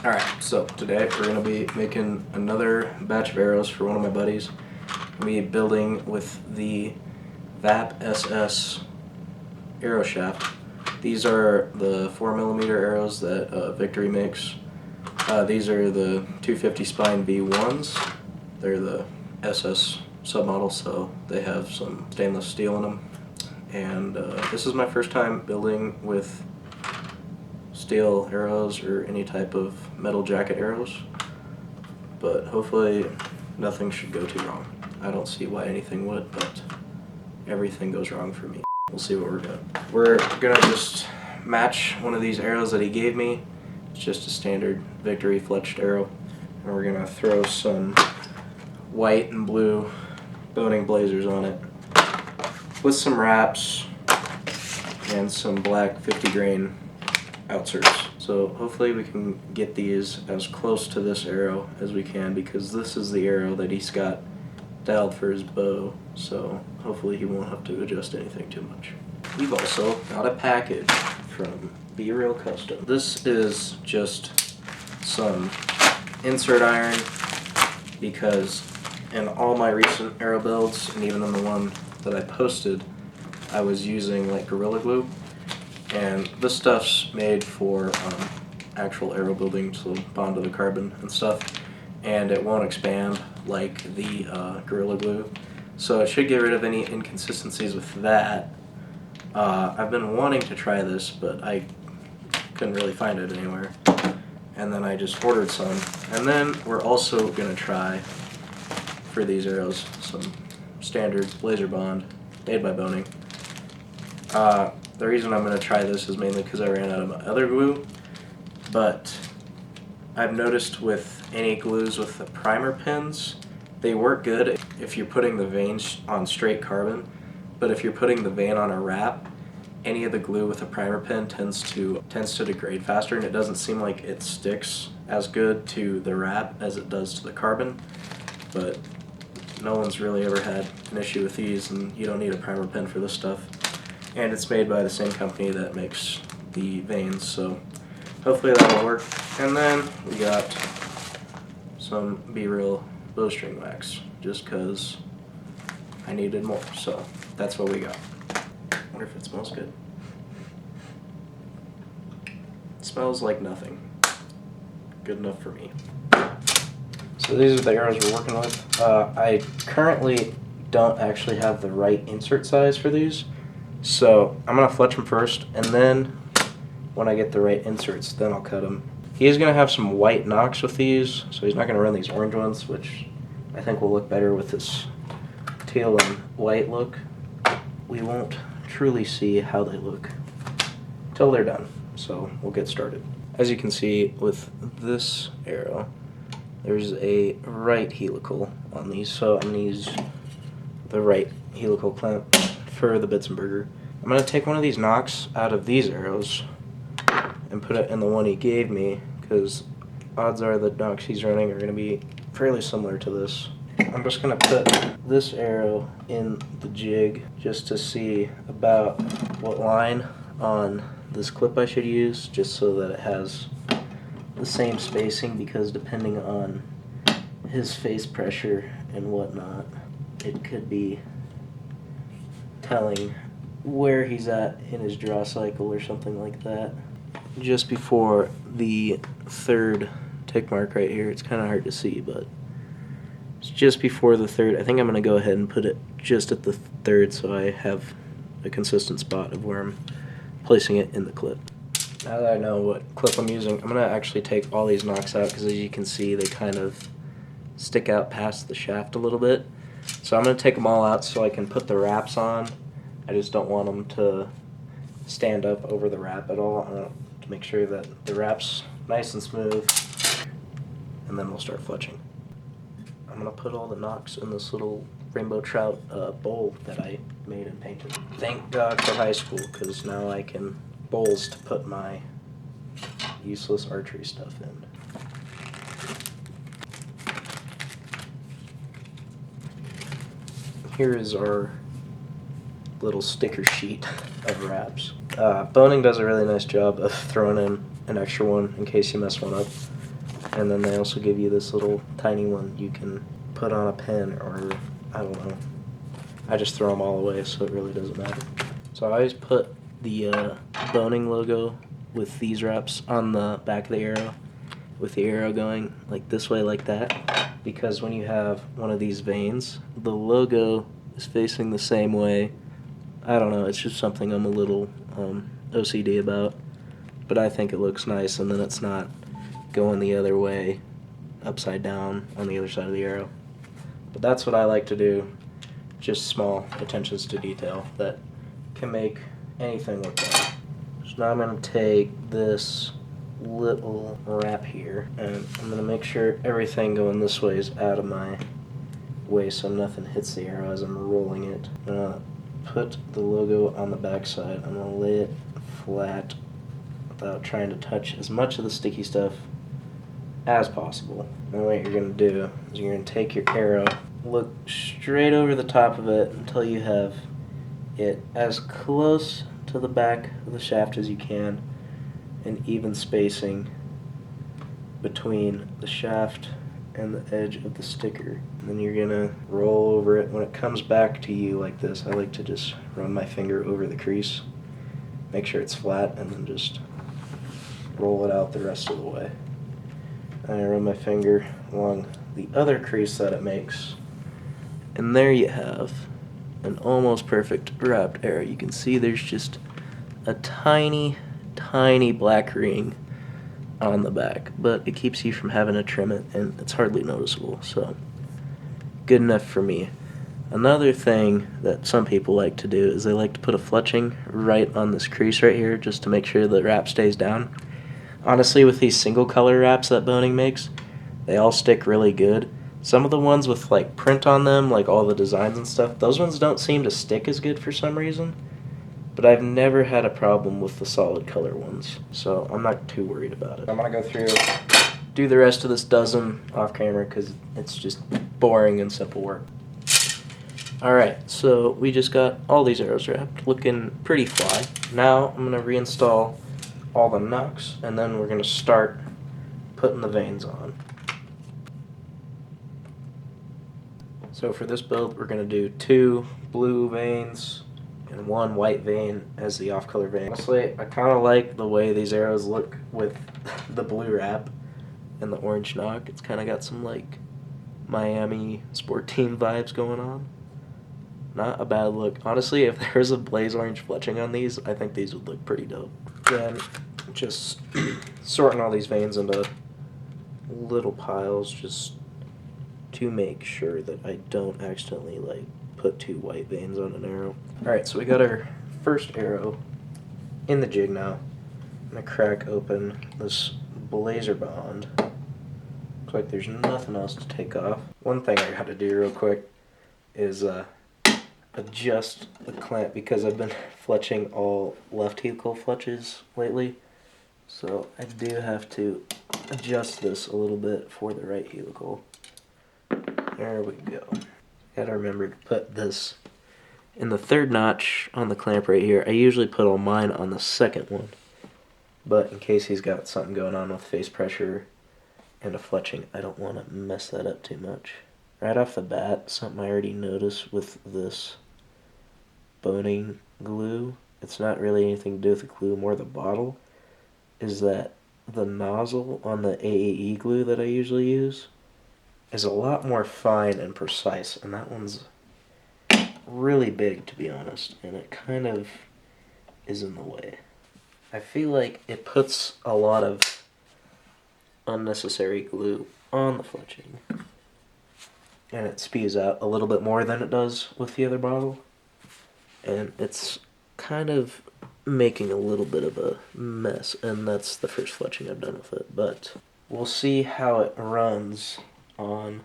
Alright, so today we're going to be making another batch of arrows for one of my buddies. We'll be building with the VAP SS arrow shaft. These are the 4mm arrows that Victory makes. These are the 250 spine V1s. They're the SS submodel, so they have some stainless steel in them. And this is my first time building with steel arrows or any type of metal jacket arrows, but hopefully nothing should go too wrong. I don't see why anything would, but everything goes wrong for me. We'll see what we're doing. We're gonna just match one of these arrows that he gave me. It's just a standard Victory fletched arrow, and we're gonna throw some white and blue Bohning blazers on it with some wraps and some black 50 grain outserts. So hopefully we can get these as close to this arrow as we can, because this is the arrow that he's got dialed for his bow, so hopefully he won't have to adjust anything too much. We've also got a package from Be Real Custom. This is just some insert iron, because in all my recent arrow builds, and even in the one that I posted, I was using like Gorilla Glue. And this stuff's made for actual arrow building, to bond to the carbon and stuff, and it won't expand like the Gorilla Glue, so it should get rid of any inconsistencies with that. I've been wanting to try this, but I couldn't really find it anywhere, and then I just ordered some. And then we're also going to try, for these arrows, some standard laser bond made by Bohning. The reason I'm going to try this is mainly because I ran out of my other glue, but I've noticed with any glues with the primer pins, they work good if you're putting the veins on straight carbon, but if you're putting the vein on a wrap, any of the glue with a primer pin tends to degrade faster, and it doesn't seem like it sticks as good to the wrap as it does to the carbon. But no one's really ever had an issue with these, and you don't need a primer pin for this stuff. And it's made by the same company that makes the veins, so hopefully that'll work. And then we got some Be Real bowstring wax, just because I needed more, so that's what we got. I wonder if it smells good. It smells like nothing. Good enough for me. So these are the arrows we're working with. I currently don't actually have the right insert size for these, so I'm going to fletch them first, and then when I get the right inserts, then I'll cut them. He's going to have some white nocks with these, so he's not going to run these orange ones, which I think will look better with this teal and white look. We won't truly see how they look till they're done, so we'll get started. As you can see with this arrow, there's a right helical on these, so I'm going to use the right helical clamp for the Bitzenberger. I'm going to take one of these nocks out of these arrows and put it in the one he gave me, because odds are the nocks he's running are going to be fairly similar to this. I'm just going to put this arrow in the jig just to see about what line on this clip I should use, just so that it has the same spacing, because depending on his face pressure and whatnot, it could be telling where he's at in his draw cycle or something like that. Just before the third tick mark right here, it's kind of hard to see, but it's just before the third. I think I'm going to go ahead and put it just at the third, so I have a consistent spot of where I'm placing it in the clip. Now that I know what clip I'm using, I'm going to actually take all these nocks out, because as you can see, they kind of stick out past the shaft a little bit. So I'm going to take them all out so I can put the wraps on. I just don't want them to stand up over the wrap at all. I want to make sure that the wrap's nice and smooth, and then we'll start fletching. I'm going to put all the nocks in this little rainbow trout bowl that I made and painted. Thank God for high school, because now I can bowls to put my useless archery stuff in. Here is our little sticker sheet of wraps. Bohning does a really nice job of throwing in an extra one in case you mess one up. And then they also give you this little tiny one you can put on a pen, or I don't know. I just throw them all away, so it really doesn't matter. So I always put the Bohning logo with these wraps on the back of the arrow, with the arrow going like this way, like that, because when you have one of these veins, the logo is facing the same way. I don't know, it's just something I'm a little OCD about, but I think it looks nice, and then it's not going the other way, upside down on the other side of the arrow. But that's what I like to do, just small attentions to detail that can make anything look better. So now I'm going to take this little wrap here, and I'm going to make sure everything going this way is out of my way so nothing hits the arrow as I'm rolling it. I'm going to put the logo on the back side. I'm going to lay it flat without trying to touch as much of the sticky stuff as possible. And what you're going to do is you're going to take your arrow, look straight over the top of it until you have it as close to the back of the shaft as you can, and even spacing between the shaft and the edge of the sticker. And then you're gonna roll over it. When it comes back to you like this, I like to just run my finger over the crease, make sure it's flat, and then just roll it out the rest of the way. And I run my finger along the other crease that it makes, and there you have an almost perfect wrapped arrow. You can see there's just a tiny black ring on the back, but it keeps you from having to trim it, and it's hardly noticeable, so good enough for me. Another thing that some people like to do is they like to put a fletching right on this crease right here just to make sure the wrap stays down. Honestly, with these single color wraps that Bohning makes, they all stick really good. Some of the ones with like print on them, like all the designs and stuff, those ones don't seem to stick as good for some reason. But I've never had a problem with the solid color ones, so I'm not too worried about it. I'm gonna go through, do the rest of this dozen off camera because it's just boring and simple work. Alright, so we just got all these arrows wrapped, looking pretty fly. Now I'm gonna reinstall all the knucks, and then we're gonna start putting the vanes on. So for this build, we're going to do 2 blue veins and 1 white vein as the off-color vein. Honestly, I kind of like the way these arrows look with the blue wrap and the orange knock. It's kind of got some like Miami sport team vibes going on. Not a bad look. Honestly, if there's a blaze orange fletching on these, I think these would look pretty dope. Then just sorting all these veins into little piles, just to make sure that I don't accidentally like put 2 white veins on an arrow. Alright, so we got our first arrow in the jig now. I'm going to crack open this blazer bond. Looks like there's nothing else to take off. One thing I got to do real quick is adjust the clamp because I've been fletching all left helical fletches lately. So I do have to adjust this a little bit for the right helical. There we go. Gotta remember to put this in the 3rd notch on the clamp right here. I usually put all mine on the 2nd one, but in case he's got something going on with face pressure and a fletching, I don't want to mess that up too much. Right off the bat, something I already noticed with this Bohning glue, it's not really anything to do with the glue, more the bottle, is that the nozzle on the AAE glue that I usually use is a lot more fine and precise, and that one's really big, to be honest, and it kind of is in the way. I feel like it puts a lot of unnecessary glue on the fletching, and it spews out a little bit more than it does with the other bottle, and it's kind of making a little bit of a mess, and that's the first fletching I've done with it, but we'll see how it runs on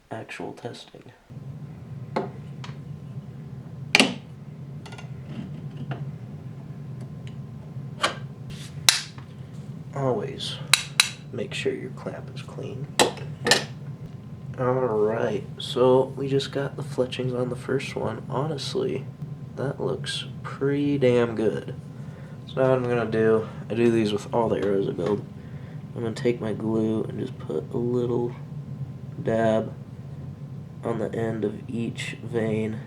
actual testing. Always make sure your clamp is clean. Alright, so we just got the fletchings on the first one. Honestly, that looks pretty damn good. So now what I'm going to do, I do these with all the arrows I build. I'm I'm going to take my glue and just put a little dab on the end of each vein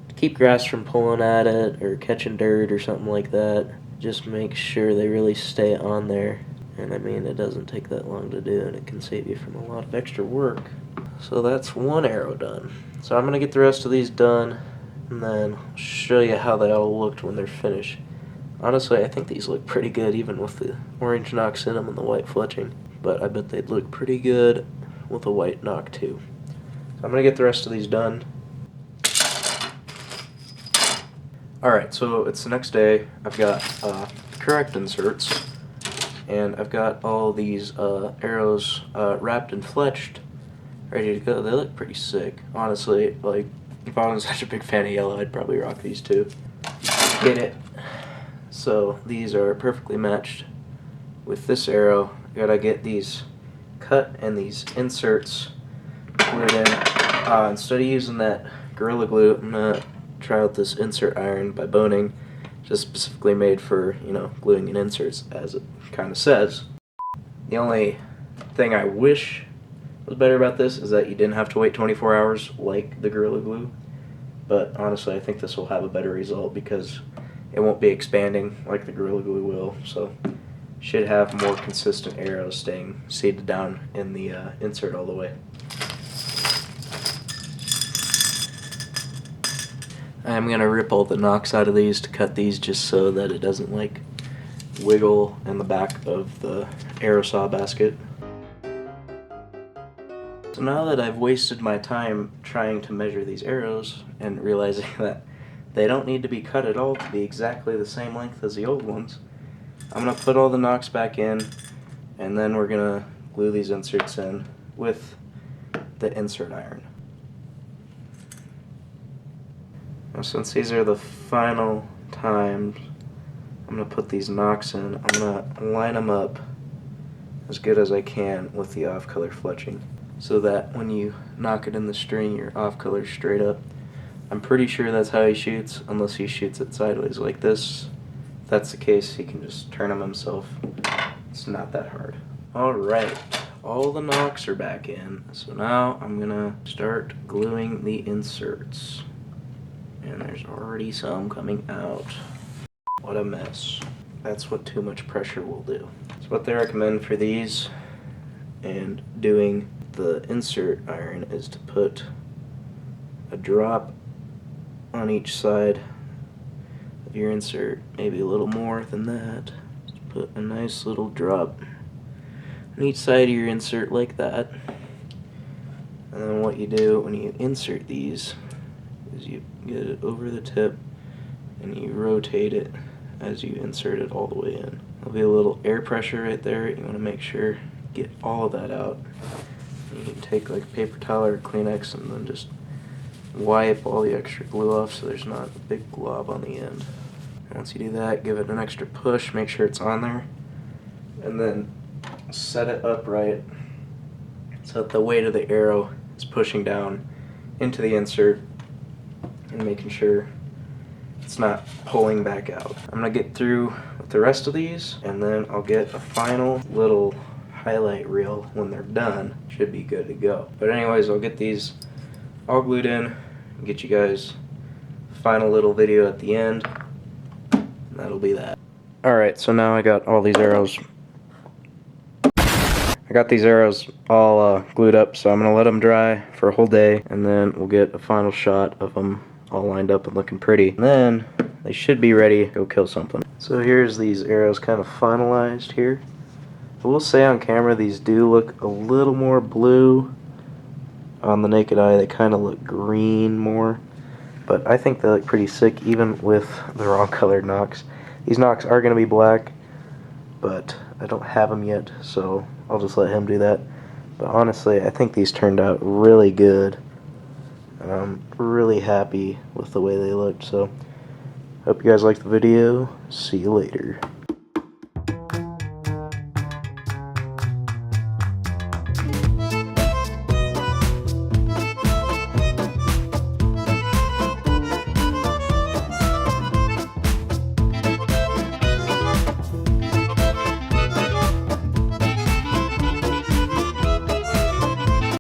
to keep grass from pulling at it or catching dirt or something like that. Just make sure they really stay on there. And I mean, it doesn't take that long to do, and it can save you from a lot of extra work. So that's one arrow done. So I'm going to get the rest of these done, and then I'll show you how they all looked when they're finished. Honestly, I think these look pretty good, even with the orange knocks in them and the white fletching. But I bet they'd look pretty good with a white knock too. So I'm going to get the rest of these done. Alright, so it's the next day. I've got correct inserts, and I've got all these arrows wrapped and fletched, ready to go. They look pretty sick. Honestly, like, if I wasn't such a big fan of yellow, I'd probably rock these too. Get it? So these are perfectly matched with this arrow. I gotta get these cut and these inserts glued in. Instead of using that Gorilla Glue, I'm gonna try out this insert iron by Bohning, just specifically made for, you know, gluing in inserts, as it kind of says. The only thing I wish was better about this is that you didn't have to wait 24 hours like the Gorilla Glue, but honestly I think this will have a better result because it won't be expanding like the Gorilla Glue will, so should have more consistent arrows staying seated down in the insert all the way. I'm going to rip all the knocks out of these to cut these just so that it doesn't like wiggle in the back of the arrow saw basket. So now that I've wasted my time trying to measure these arrows and realizing that they don't need to be cut at all to be exactly the same length as the old ones, I'm going to put all the knocks back in, and then we're going to glue these inserts in with the insert iron. Now, since these are the final times I'm going to put these knocks in, I'm going to line them up as good as I can with the off-color fletching, so that when you knock it in the string, your off-color straight up. I'm pretty sure that's how he shoots, unless he shoots it sideways like this. If that's the case, he can just turn them himself. It's not that hard. Alright, all the knocks are back in, so now I'm going to start gluing the inserts. And there's already some coming out. What a mess. That's what too much pressure will do. So what they recommend for these and doing the insert iron is to put a drop on each side of your insert, maybe a little more than that. Just put a nice little drop on each side of your insert like that. And then what you do when you insert these is you get it over the tip and you rotate it as you insert it all the way in. There'll be a little air pressure right there. You want to make sure get all of that out. You can take like a paper towel or a Kleenex and then just wipe all the extra glue off so there's not a big glob on the end. And once you do that, give it an extra push, make sure it's on there, and then set it upright so that the weight of the arrow is pushing down into the insert and making sure it's not pulling back out. I'm going to get through with the rest of these, and then I'll get a final little highlight reel when they're done. Should be good to go. But anyways, I'll get these all glued in and get you guys a final little video at the end, and that'll be that. Alright, so now I got all these arrows. I got these arrows all glued up, so I'm going to let them dry for a whole day, and then we'll get a final shot of them all lined up and looking pretty. And then they should be ready to go kill something. So here's these arrows kind of finalized here. I will say on camera these do look a little more blue. On the naked eye they kind of look green more, but I think they look pretty sick even with the wrong colored knocks. These knocks are going to be black, but I don't have them yet, so I'll just let him do that. But honestly, I think these turned out really good, and I'm really happy with the way they looked. So hope you guys liked the video. See you later.